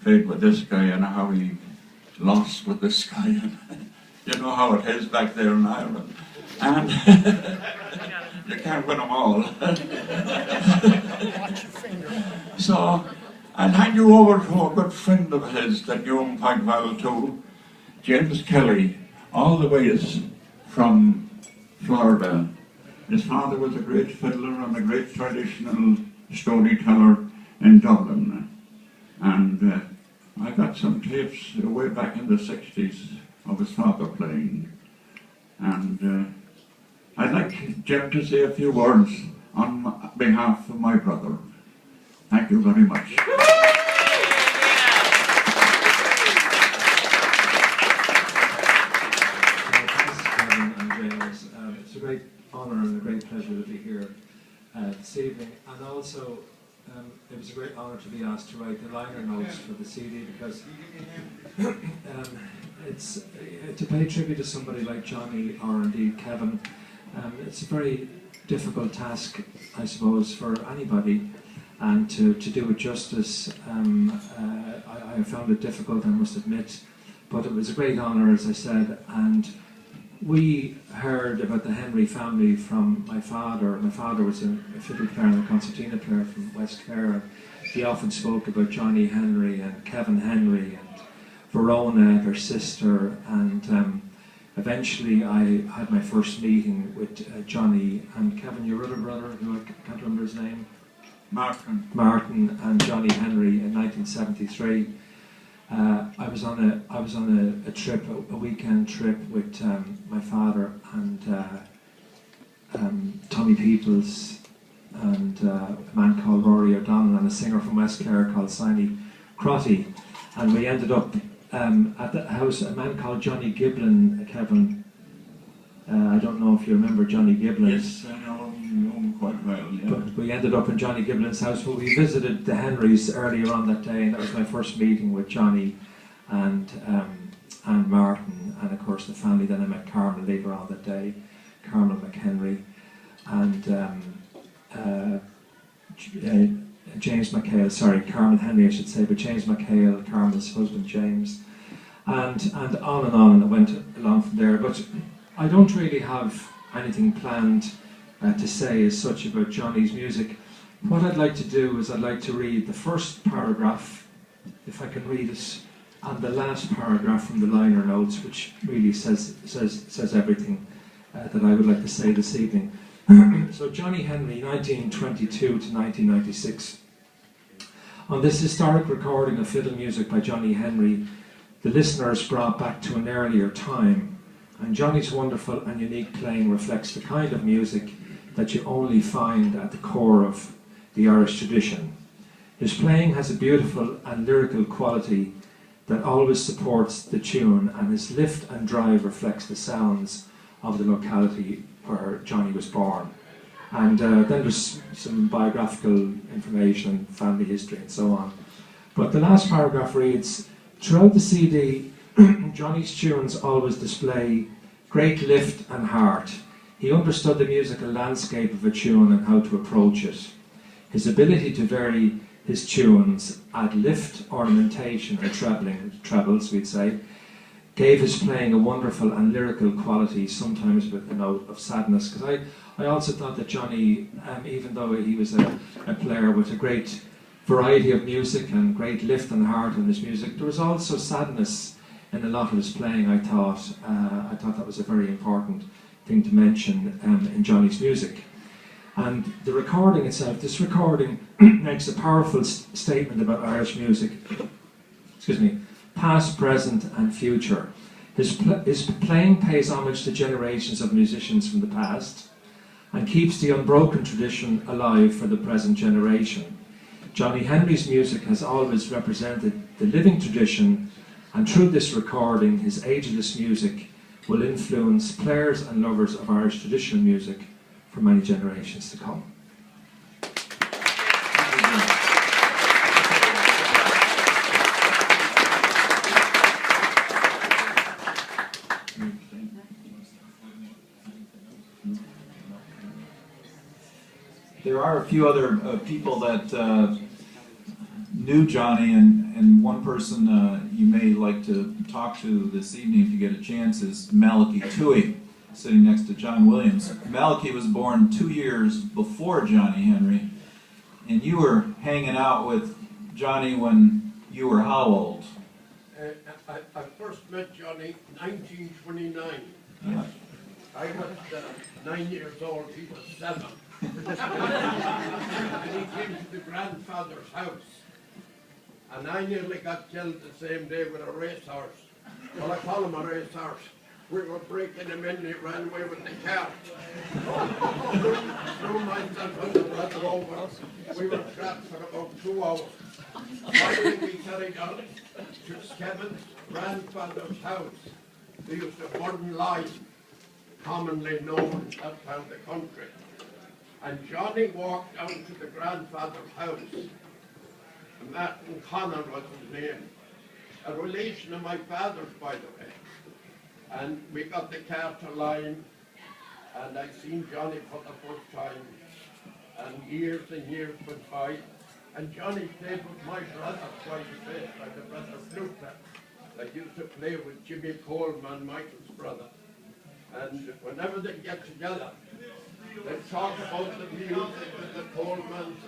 played with this guy and how he lost with this guy. And you know how it is back there in Ireland. And you can't win them all. So I'll hand you over to a good friend of his that knew him quite well too, James Kelly, all the ways from Florida. His father was a great fiddler and a great traditional storyteller in Dublin. And I got some tapes way back in the 60s of his father playing. And I'd like Jim to say a few words on behalf of my brother. Thank you very much. It's a great honour and a great pleasure to be here this evening, and also it was a great honour to be asked to write the liner notes for the CD, because it's to pay tribute to somebody like Johnny, or indeed Kevin. It's a very difficult task, I suppose, for anybody, and to do it justice, I found it difficult, I must admit, but it was a great honour, as I said. And we heard about the Henry family from my father. My father was a fiddle player and a concertina player from West Clare. He often spoke about Johnny Henry and Kevin Henry and Verona, their sister, and eventually I had my first meeting with Johnny and Kevin, your other brother, who I can't remember his name. Martin and Johnny Henry in 1973. I was on a trip, a weekend trip with my father and Tommy Peoples and a man called Rory O'Donnell and a singer from West Clare called Siney Crotty, and we ended up at the house a man called Johnny Giblin. Kevin, I don't know if you remember Johnny Giblin. Yes, I know him quite well. Yeah. But we ended up in Johnny Giblin's house, but we visited the Henrys earlier on that day, and that was my first meeting with Johnny and Martin, and of course the family. Then I met Carmel later on that day, Carmel McHenry, and James McHale, sorry, Carmel Henry I should say, but James McHale, Carmel's husband James, and on, and it went along from there. But I don't really have anything planned to say as such about Johnny's music. What I'd like to do is I'd like to read the first paragraph, if I can read it, and the last paragraph from the liner notes, which really says everything that I would like to say this evening. So Johnny Henry, 1922 to 1996. On this historic recording of fiddle music by Johnny Henry, the listener is brought back to an earlier time, and Johnny's wonderful and unique playing reflects the kind of music that you only find at the core of the Irish tradition. His playing has a beautiful and lyrical quality that always supports the tune, and his lift and drive reflects the sounds of the locality where Johnny was born. And then there's some biographical information, family history and so on. But the last paragraph reads, throughout the CD, Johnny's tunes always display great lift and heart. He understood the musical landscape of a tune and how to approach it. His ability to vary his tunes, add lift, ornamentation, or trebles, we'd say, gave his playing a wonderful and lyrical quality, sometimes with a note of sadness. Because I also thought that Johnny, even though he was a player with a great variety of music and great lift and heart in his music, there was also sadness in a lot of his playing, I thought. I thought that was a very important thing to mention in Johnny's music. And the recording itself, this recording makes a powerful statement about Irish music, past, present and future. His playing pays homage to generations of musicians from the past and keeps the unbroken tradition alive for the present generation. Johnny Henry's music has always represented the living tradition, and through this recording, his ageless music will influence players and lovers of Irish traditional music for many generations to come. There are a few other people that knew Johnny, and one person you may like to talk to this evening if you get a chance is Malachi Toohey, sitting next to John Williams. Malachi was born 2 years before Johnny Henry, and you were hanging out with Johnny when you were how old? I first met Johnny in 1929. Yeah. I was 9 years old, he was 7. And he came to the grandfather's house. And I nearly got killed the same day with a racehorse. Well, I call him a racehorse. We were breaking him in, he ran away with the car. Threw myself and the brother over. We were trapped for about 2 hours. Finally we carried on to Kevin's grandfather's house. They used to burn lime, commonly known that part of the country. And Johnny walked down to the grandfather's house. Martin Connor was his name. A relation of my father's, by the way. And we got the car to line, and I seen Johnny for the first time. And years went by. And Johnny played with my brother quite a bit, like a brother Fluter. I used to play with Jimmy Coleman, Michael's brother. And whenever they get together, they talk about the music of the Colemans.